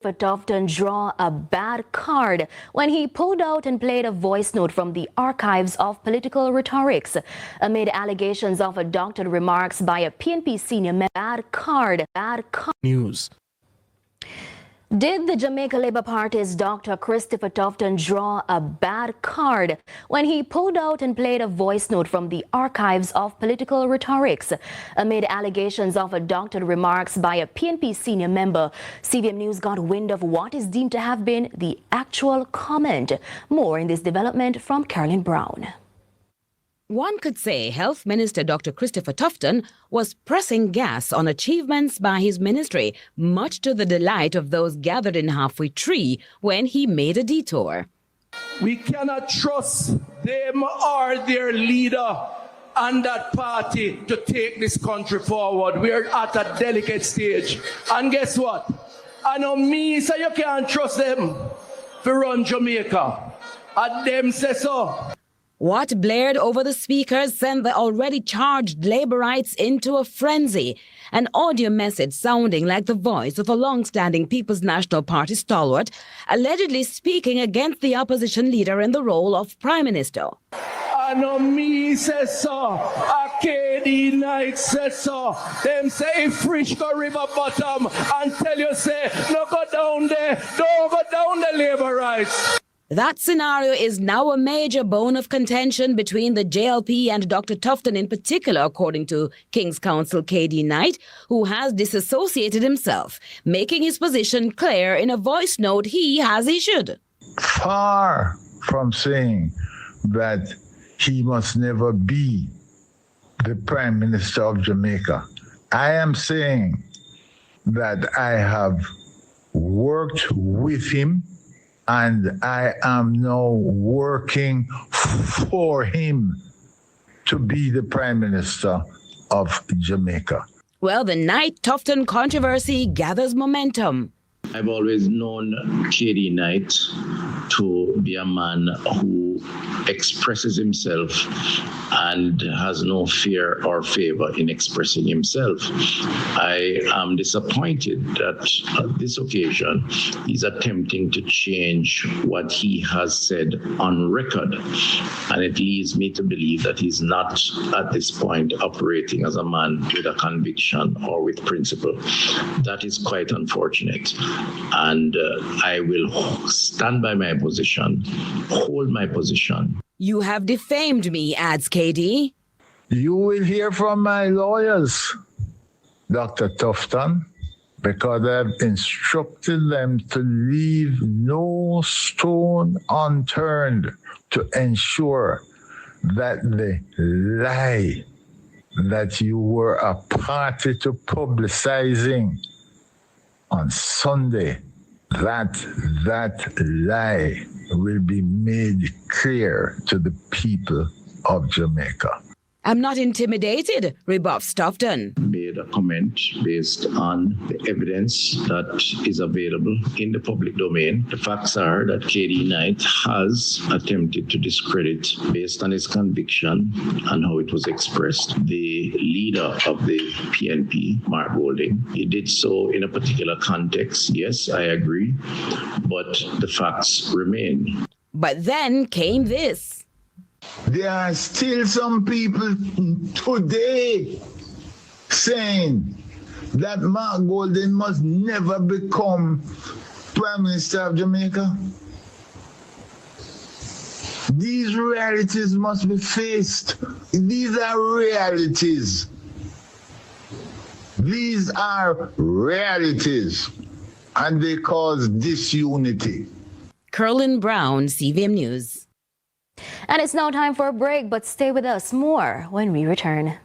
For Tufton draw a bad card when he pulled out and played a voice note from the archives of political rhetorics amid allegations of doctored remarks by a PNP senior member. Bad card. News. Did the Jamaica Labour Party's Dr. Christopher Tufton draw a bad card when he pulled out and played a voice note from the archives of political rhetorics amid allegations of doctored remarks by a PNP senior member? CVM News got wind of what is deemed to have been the actual comment. More in this development from Carolyn Brown. One could say Health Minister Dr. Christopher Tufton was pressing gas on achievements by his ministry, much to the delight of those gathered in Halfway Tree when he made a detour. We cannot trust them or their leader and that party to take this country forward. We are at a delicate stage. And guess what? I know me, so you can't trust them to run Jamaica. And them say so. What blared over the speakers sent the already charged Labourites into a frenzy. An audio message sounding like the voice of a long-standing People's National Party stalwart, allegedly speaking against the opposition leader in the role of Prime Minister. I know me say so, a KD Knight say so. Them say Frisch go river bottom and tell you say, no go down there, don't go down the Labourites. That scenario is now a major bone of contention between the JLP and Dr. Tufton in particular, according to King's Counsel KD Knight, who has disassociated himself, making his position clear in a voice note he has issued. Far from saying that he must never be the Prime Minister of Jamaica, I am saying that I have worked with him and I am now working for him to be the Prime Minister of Jamaica. Well, the Knight-Tufton controversy gathers momentum. I've always known KD Knight to be a man who expresses himself and has no fear or favor in expressing himself. I am disappointed that on this occasion he's attempting to change what he has said on record, and it leads me to believe that he's not at this point operating as a man with a conviction or with principle. That is quite unfortunate, and I will stand by my position, hold my position. You have defamed me, adds KD. You will hear from my lawyers, Dr. Tufton, because I've instructed them to leave no stone unturned to ensure that the lie that you were a party to publicizing on Sunday, that lie will be made clear to the people of Jamaica. I'm not intimidated, rebuffs Tufton. Made a comment based on the evidence that is available in the public domain. The facts are that KD Knight has attempted to discredit, based on his conviction and how it was expressed, the leader of the PNP, Mark Golding. He did so in a particular context, yes, I agree, but the facts remain. But then came this. There are still some people today saying that Mark Golding must never become Prime Minister of Jamaica. These realities must be faced. These are realities. These are realities, and they cause disunity. Carolyn Brown, CVM News. And it's now time for a break, but stay with us more when we return.